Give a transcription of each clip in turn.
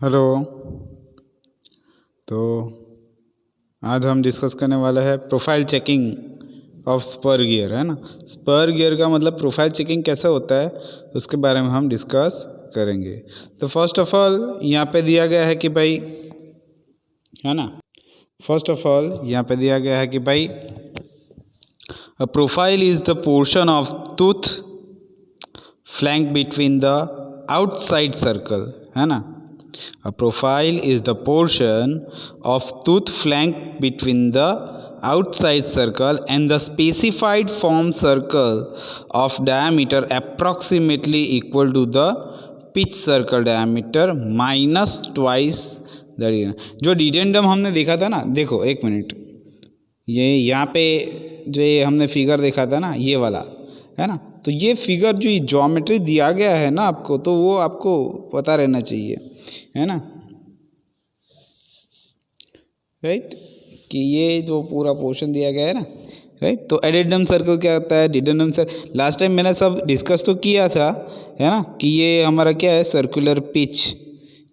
Hello. तो आज हम डिस्कस करने वाला है profile checking of spur gear, है ना। स्पर गियर का मतलब प्रोफाइल चेकिंग कैसे होता है उसके बारे में हम डिस्कस करेंगे। तो फर्स्ट ऑफ ऑल यहाँ पे दिया गया है कि भाई, है ना, फर्स्ट ऑफ ऑल यहाँ पे दिया गया है कि भाई a profile is the portion of tooth flank between the outside circle, है ना। A profile is the portion of tooth flank between the outside circle and the specified form circle of diameter approximately equal to the pitch circle diameter minus twice the जो डिडेंडम हमने देखा था ना, देखो एक minute, ये यहाँ पे जो ये हमने फिगर देखा था ना, ये वाला, है ना। तो ये फिगर जो ज्योमेट्री दिया गया है ना आपको, तो वो आपको पता रहना चाहिए, है ना, राइट। कि ये जो पूरा पोर्शन दिया गया है ना, राइट। तो एडेंडम सर्कल क्या होता है, डिडेंडम सर्कल लास्ट टाइम मैंने सब डिस्कस तो किया था, है ना, कि ये हमारा क्या है, सर्कुलर पिच,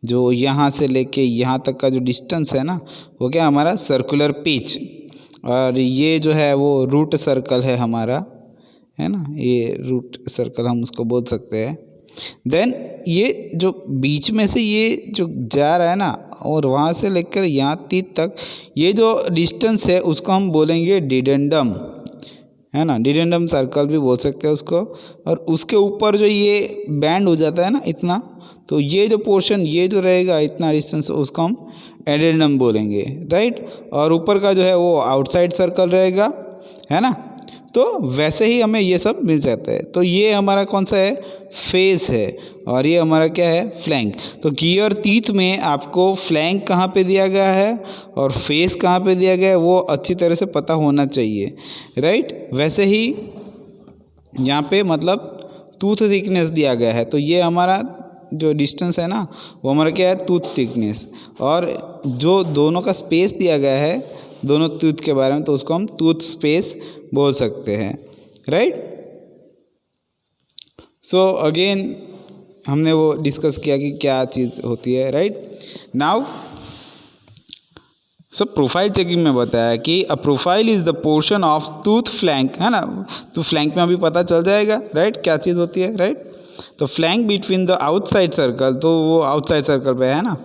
जो यहाँ से लेके यहाँ तक का जो डिस्टेंस है ना, वो क्या हमारा सर्कुलर पिच, और ये जो है वो रूट सर्कल है हमारा, है ना, ये रूट सर्कल हम उसको बोल सकते हैं। देन ये जो बीच में से ये जो जा रहा है ना, और वहाँ से लेकर यहाँ तीत तक ये जो डिस्टेंस है उसको हम बोलेंगे डिडेंडम, है ना। डिडेंडम सर्कल भी बोल सकते हैं उसको। और उसके ऊपर जो ये बैंड हो जाता है ना इतना, तो ये जो पोर्शन ये जो रहेगा इतना डिस्टेंस, उसको हम एडेंडम बोलेंगे, राइट। और ऊपर का जो है वो आउटसाइड सर्कल रहेगा, है ना। तो वैसे ही हमें ये सब मिल जाता है। तो ये हमारा कौन सा है, फेस है, और ये हमारा क्या है, फ्लैंक। तो गियर टीथ में आपको फ्लैंक कहाँ पे दिया गया है और फेस कहाँ पे दिया गया है वो अच्छी तरह से पता होना चाहिए, राइट। वैसे ही यहाँ पे मतलब टूथ थिकनेस दिया गया है, तो ये हमारा जो डिस्टेंस है ना वो हमारा क्या है, टूथ थिकनेस। और जो दोनों का स्पेस दिया गया है दोनों टूथ के बारे में, तो उसको हम टूथ स्पेस बोल सकते हैं, राइट। सो अगेन हमने वो डिस्कस किया कि क्या चीज़ होती है, right. Now so profile checking में बताया कि a profile is the portion of tooth flank, है ना। तो फ्लैंक में अभी पता चल जाएगा, राइट, क्या चीज़ होती है, राइट। तो flank between the outside circle, तो वो आउटसाइड सर्कल पे है ना,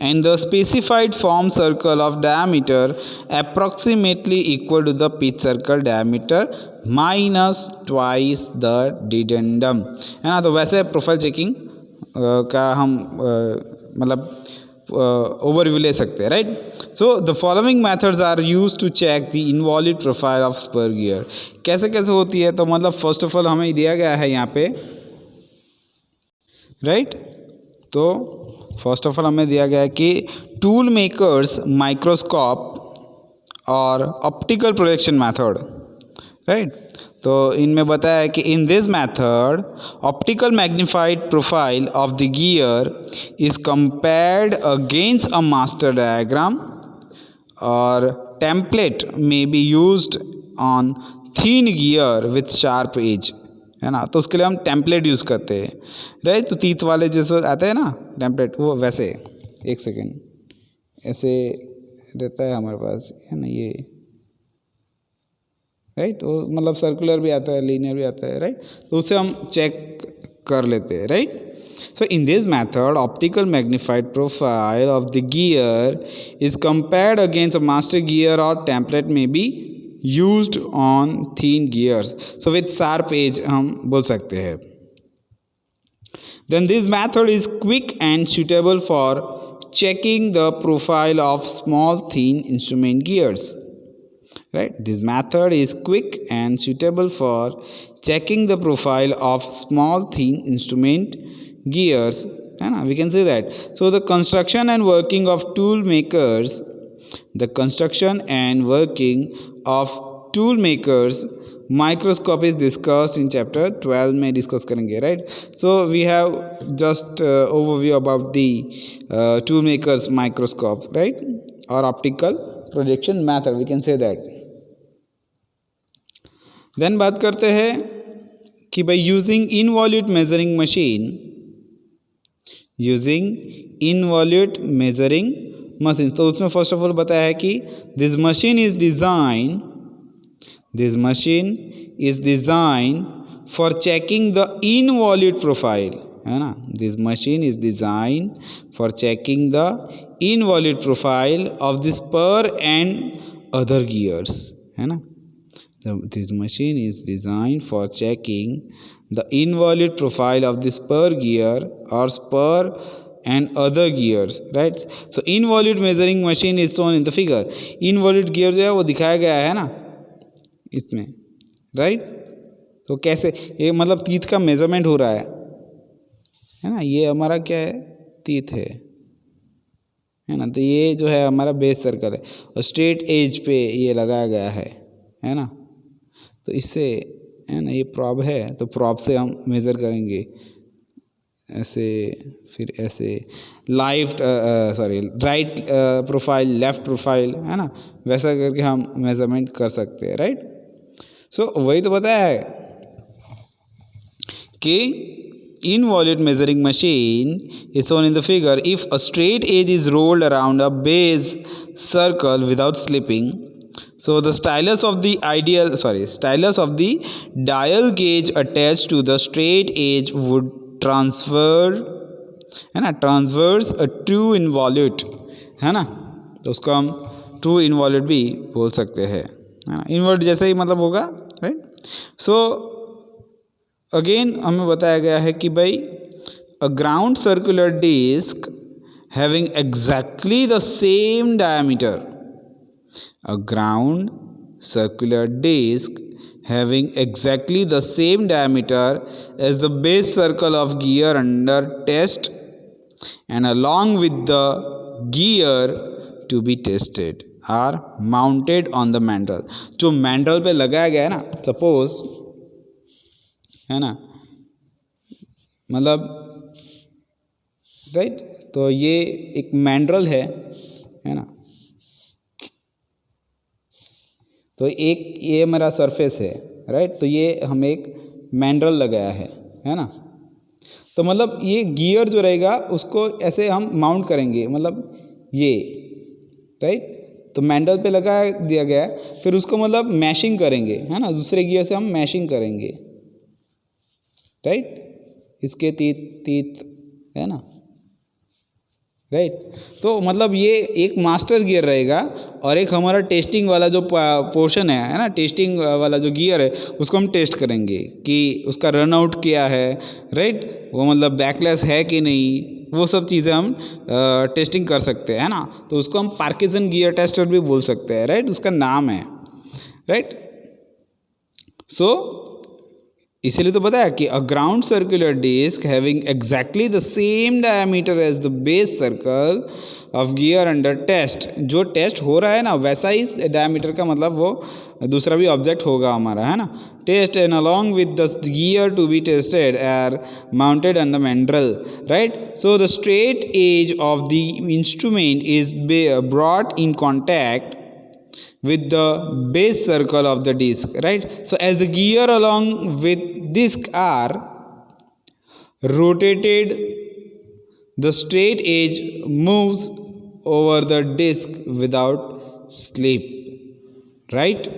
and the specified form circle of diameter approximately equal to the pitch circle diameter minus twice the dedendum, है ना। तो वैसे प्रोफाइल चेकिंग का हम मतलब ओवरव्यू ले सकते हैं, right. So the following methods are use to check the involute profile of spur gear. कैसे कैसे होती है, तो मतलब फर्स्ट ऑफ ऑल हमें दिया गया है यहाँ पे, राइट। तो फर्स्ट ऑफ ऑल हमें दिया गया है कि टूल मेकर्स माइक्रोस्कोप और ऑप्टिकल प्रोजेक्शन मेथड, राइट। तो इनमें बताया है कि in this method optical magnified profile of the gear is compared against a master diagram और टेम्पलेट में be used on thin gear with sharp edge, है ना। तो उसके लिए हम टेम्पलेट यूज़ करते हैं, राइट। तो तीत वाले जैसे आते हैं ना टेम्पलेट, वो वैसे, एक सेकेंड, ऐसे रहता है हमारे पास, है ना, ये, राइट। वो मतलब सर्कुलर भी आता है, लीनियर भी आता है, राइट। तो उसे हम चेक कर लेते हैं, right. So in this method, optical magnified profile of the gear is compared against a master gear or template may be used on thin gears. So with sharp edge हम बोल सकते हैं. Then this method is quick and suitable for checking the profile of small thin instrument gears. Right, this method is quick and suitable for checking the profile of small thin instrument gears, and we can say that. So the construction and working of tool makers, the construction and working of tool makers microscope is discussed in chapter 12 में discuss करेंगे, right. So we have just overview about the tool makers microscope, right, or optical projection method, we can say that. Then बात करते हैं कि by using involute measuring machine using involute measuring machine. तो उसमें first of all बताया है कि this machine is design for checking the involute profile, है ना। This machine is design for checking the involute profile of the spur and other gears, है ना। This machine is designed for checking the involute profile of the spur gear or spur and other gears, right? So involute measuring machine is shown in the figure. Involute gear जो है वो दिखाया गया है ना इसमें, right? तो कैसे ये मतलब तीथ का मेजरमेंट हो रहा है ना। ये हमारा क्या है, तीथ है ना। तो ये जो है हमारा बेस सर्कल है और स्ट्रेट एज पे ये लगाया गया है ना। तो इससे है ना, ये प्रॉब है तो प्रॉब से हम मेज़र करेंगे ऐसे, फिर ऐसे राइट प्रोफाइल, लेफ़्ट प्रोफाइल, है ना, वैसा करके हम मेज़रमेंट कर सकते हैं, राइट। सो वही तो बताया है कि involute measuring machine is shown in the figure. If a straight edge is rolled around a base circle without slipping, so the stylus of the dial gauge attached to the straight edge would transverse a true involute, है ना। तो उसको हम true involute भी बोल सकते हैं, है ना। इनवॉल्यूट जैसे ही मतलब होगा, राइट। सो अगेन हमें बताया गया है कि भाई a ground circular disc having exactly the same diameter, a ground circular disc having exactly the same diameter as the base circle of gear under test and along with the gear to be tested are mounted on the mandrel. जो mandrel पे लगाया गया है ना, suppose, है ना, मतलब right. तो ये एक mandrel है ना। तो एक ये मेरा सरफेस है, राइट। तो ये हम एक मैंड्रल लगाया है ना। तो मतलब ये गियर जो रहेगा उसको ऐसे हम माउंट करेंगे, मतलब ये, राइट। तो मैंड्रल पे लगा दिया गया है, फिर उसको मतलब मैशिंग करेंगे, है ना, दूसरे गियर से हम मैशिंग करेंगे, राइट। इसके तीत है ना, राइट। तो मतलब ये एक मास्टर गियर रहेगा और एक हमारा टेस्टिंग वाला जो पोर्शन है ना, टेस्टिंग वाला जो गियर है उसको हम टेस्ट करेंगे कि उसका रन आउट क्या है, राइट। वो मतलब बैकलेस है कि नहीं, वो सब चीज़ें हम टेस्टिंग कर सकते हैं, है ना। तो उसको हम पार्किंसन गियर टेस्टर भी बोल सकते हैं, राइट, उसका नाम है, राइट। सो इसीलिए तो बताया कि a ground circular disc having exactly the same diameter as the base circle of gear under test, जो टेस्ट हो रहा है ना वैसा ही डायमीटर का मतलब वो दूसरा भी ऑब्जेक्ट होगा हमारा, है ना। Test and along with the gear to be tested are mounted on the mandrel, right. So the straight edge of the instrument is brought in contact with the base circle of the disc, right. So as the gear along with disc are rotated, the straight edge moves over the disc without slip, right.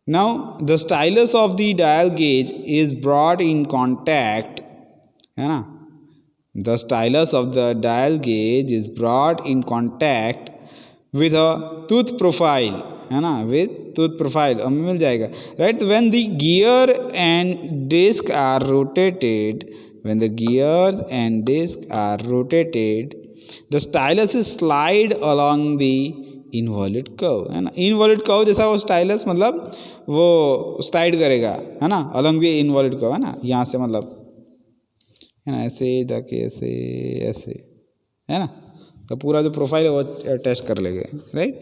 Now the stylus of the dial gauge is brought in contact, है ना। The stylus of the dial gauge is brought in contact with a tooth profile, है ना, with tooth profile हमें मिल जाएगा, right. When the gear and disc are rotated, when the gears and disc are rotated, the stylus is slide along the involute curve, है ना। involute curve जैसा वो stylus मतलब वो slide करेगा, है ना, along the involute curve, है ना। यहाँ से मतलब है ना ऐसे जाके ऐसे ऐसे, है ना। तो पूरा जो प्रोफाइल है वो टेस्ट कर लेंगे, right.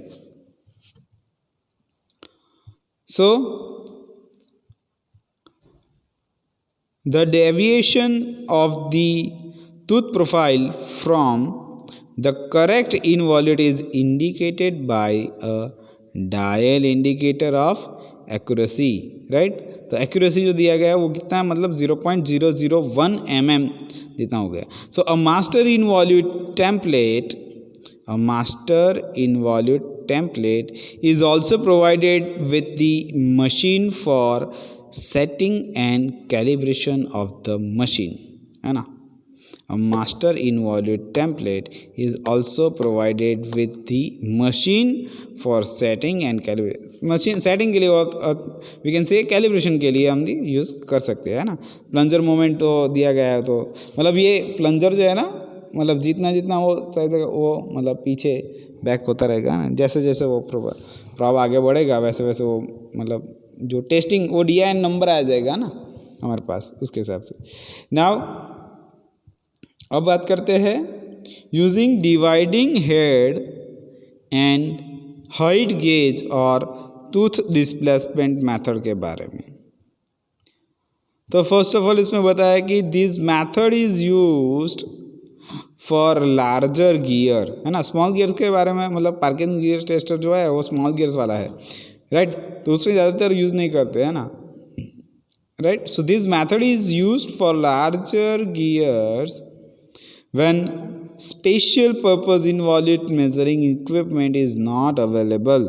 So the deviation of the tooth profile from the correct involute is indicated by a dial indicator of accuracy, right. तो एक्यूरेसी जो दिया गया है वो कितना है, मतलब 0.001 mm जितना हो गया. So a master involute template is also provided with the machine for setting and calibration of the machine, है ना. A master involute template is also provided with the machine for setting and calibration. Machine setting के लिए और we can say calibration के लिए हम use कर सकते हैं, है ना. प्लंजर मोमेंट तो दिया गया है, तो मतलब ये प्लंजर जो है ना, मतलब जितना जितना वो सही जगह वो मतलब पीछे बैक होता रहेगा ना, जैसे जैसे वो प्रॉब आगे बढ़ेगा वैसे वैसे वो मतलब जो टेस्टिंग वो DIN नंबर आ जाएगा ना हमारे पास, उसके हिसाब से. नाउ अब बात करते हैं using dividing head and height gauge और टूथ डिस्प्लेसमेंट मेथड के बारे में. तो फर्स्ट ऑफ ऑल इसमें बताया कि this method is used for larger gear, है ना. स्मॉल गियर्स के बारे में मतलब पार्किंग गियर टेस्टर जो है वो स्मॉल गियर्स वाला है, राइट. तो उसमें ज़्यादातर यूज़ नहीं करते, है ना, right. So this method is used for larger gears when special purpose involute measuring equipment is not available.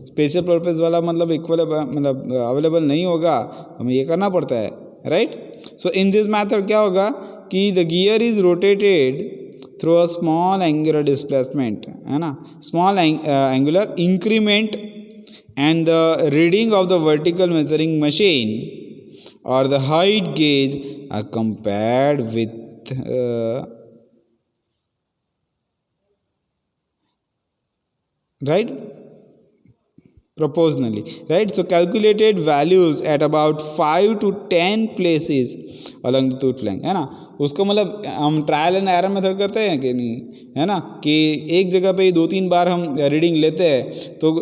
Special purpose वाला मतलब मतलब अवेलेबल नहीं होगा, हमें ये करना पड़ता है, right. So in this method क्या होगा कि the gear is rotated through a small angular displacement, है ना, small angular increment and the reading of the vertical measuring machine और the height gauge are compared with right proportionally, right. So calculated values at about 5 to 10 places along the tooth length, है ना. उसको मतलब हम trial and error method करते हैं कि नहीं, है ना, कि एक जगह पे 2-3 बार हम रीडिंग लेते हैं तो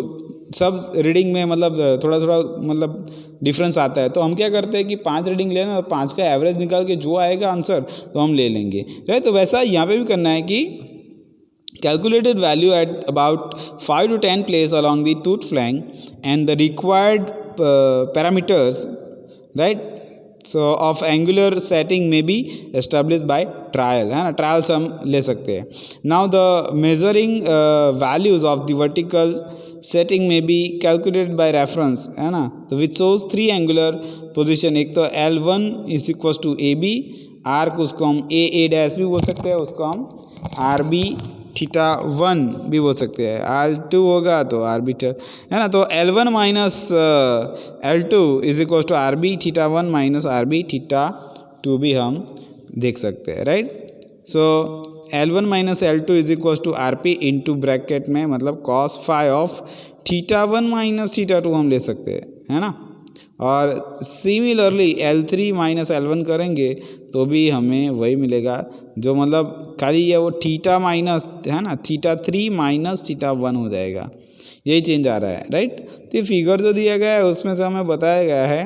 सब रीडिंग में मतलब थोड़ा थोड़ा मतलब डिफरेंस आता है, तो हम क्या करते हैं कि 5 रीडिंग लेना, 5 का एवरेज निकाल के जो आएगा आंसर तो हम ले लेंगे, राइट. तो वैसा यहाँ पे भी करना है कि calculated value at about 5 to 10 places along the tooth flank and the required parameters, right. So of angular setting may be established by trial, है ना. trials हम ले सकते हैं. Now the measuring values of the vertical setting may be calculated by reference, है ना. तो which shows 3 angular position. एक तो L1 is equals to AB, R को उसको हम A डैश भी बोल सकते हैं, उसको हम RB θ1 भी बोल सकते हैं. R2 होगा तो RB है ना. तो L1 minus L2 is equal to RB θ1 minus RB θ2 भी हम देख सकते हैं, right. So L1 minus L2 is equal to RP into bracket में मतलब cos फाई ऑफ θ1 माइनस θ2 हम ले सकते हैं, है ना. और सिमिलरली L3 माइनस L1 करेंगे तो भी हमें वही मिलेगा, जो मतलब खाली ये वो थीटा माइनस, है ना, θ3 माइनस θ1 हो जाएगा, यही चेंज आ रहा है, राइट. तो ये फिगर जो दिया गया है उसमें से हमें बताया गया है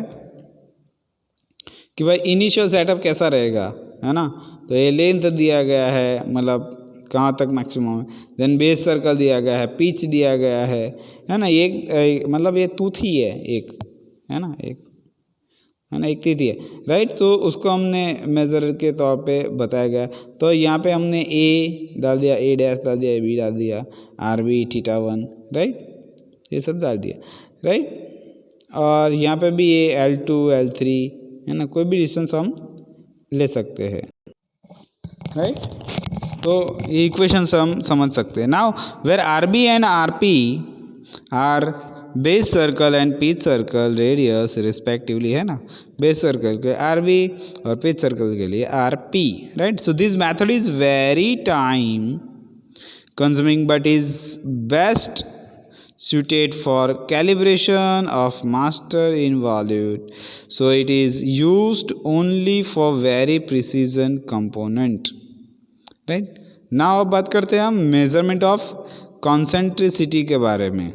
कि भाई इनिशियल सेटअप कैसा रहेगा, है ना. तो ये लेंथ दिया गया है मतलब कहाँ तक मैक्सिमम है, देन बेस सर्कल दिया गया है, पिच दिया गया है ना. एक मतलब ये टूथ ही है एक, है ना, एक है ना, एक तीथी है, राइट. तो उसको हमने मेज़र के तौर पे बताया गया. तो यहाँ पे हमने A डाल दिया, A डैश डाल दिया, B डाल दिया, RB θ1, राइट, ये सब डाल दिया, राइट. और यहाँ पे भी ये L2 L3, है ना, कोई भी डिस्टेंस हम ले सकते हैं, राइट. तो ये इक्वेशंस हम समझ सकते हैं. Now where RB and RP are base circle and pitch circle radius respectively, है ना. बेस सर्कल के RB और पिच सर्कल के लिए RP, right. So this method is very time consuming but is best suited for calibration of master involute, so it is used only for very precision component, right. now अब बात करते हैं हम measurement of कॉन्सेंट्रिसिटी के बारे में.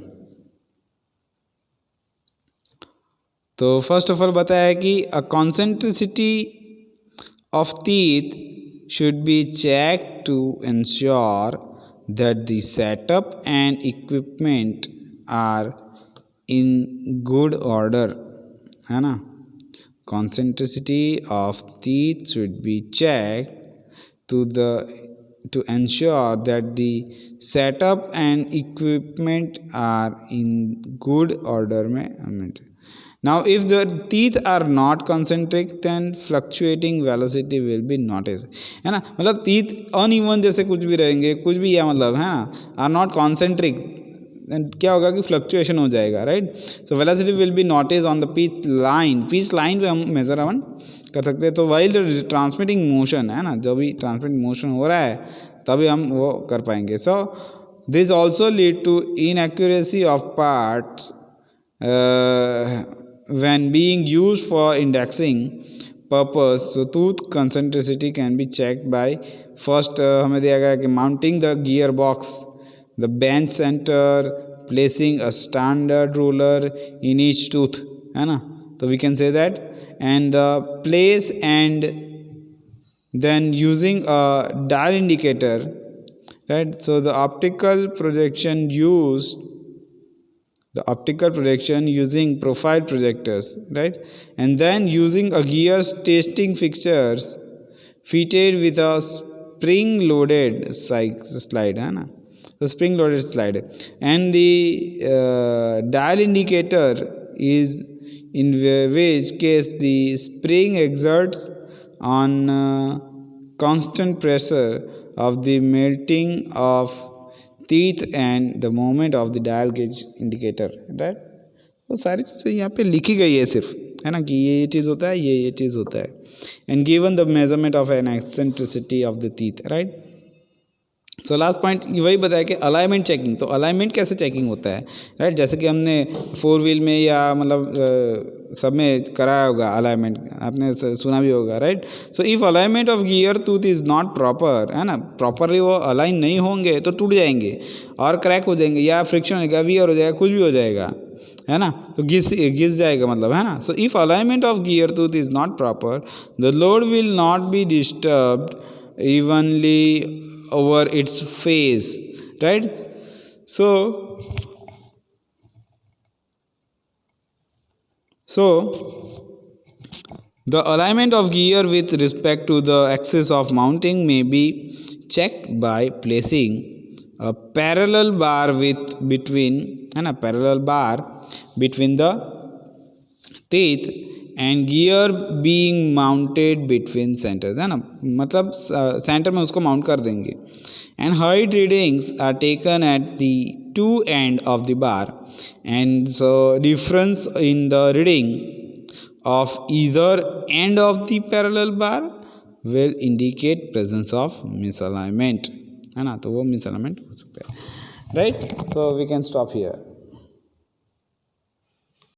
तो first of all बताया है कि a concentricity of teeth should be check to ensure that the setup and equipment are in good order, है ना. concentricity of teeth should be checked to ensure that the setup and equipment are in good order में now if the teeth are not concentric then fluctuating velocity will be noticed है ना मतलब teeth uneven जैसे कुछ भी रहेंगे कुछ भी है मतलब है ना are not concentric क्या होगा कि फ्लक्चुएशन हो जाएगा right so velocity will be notice on the pitch line पे हम मेजरमेंट कर सकते हैं तो वाइल ट्रांसमिटिंग मोशन है ना जब भी ट्रांसमिटिंग मोशन हो रहा है तभी हम वो कर पाएंगे so this also lead to inaccuracy of parts when being used for indexing purpose so tooth concentricity can be checked by first हमें दिया गया कि mounting the gear box the bench center placing a standard ruler in each tooth है ना तो we can say that and the place and then using a dial indicator right so the optical projection using profile projectors right and then using a gears testing fixtures fitted with a spring loaded slide है ना the spring loaded slide and the dial indicator is in which case the spring exerts on constant pressure of the melting of teeth and the movement of the dial gauge indicator right वो सारी चीज़ें यहाँ पे लिखी गई है सिर्फ है ना कि ये चीज़ होता है ये चीज़ होता है and given the measurement of an eccentricity of the teeth right so last point वही बताया कि अलाइनमेंट चेकिंग तो अलाइनमेंट कैसे चेकिंग होता है राइट जैसे कि हमने 4 व्हील में या मतलब सब में कराया होगा अलाइनमेंट आपने सुना भी होगा right so if alignment of gear tooth is not proper है ना प्रॉपरली वो अलाइन नहीं होंगे तो टूट जाएंगे और क्रैक हो जाएंगे या फ्रिक्शन हो जाएगा वियर हो जाएगा कुछ भी हो जाएगा है ना तो घिस जाएगा मतलब है ना so if alignment of gear tooth is not proper the load will not be disturbed evenly over its phase right so the alignment of gear with respect to the axis of mounting may be checked by placing a parallel bar between the teeth and gear being mounted between centers है ना मतलब center में उसको mount कर देंगे and height readings are taken at the two end of the bar and so difference in the reading of either end of the parallel bar will indicate presence of misalignment है ना तो वो misalignment हो सकता है right so we can stop here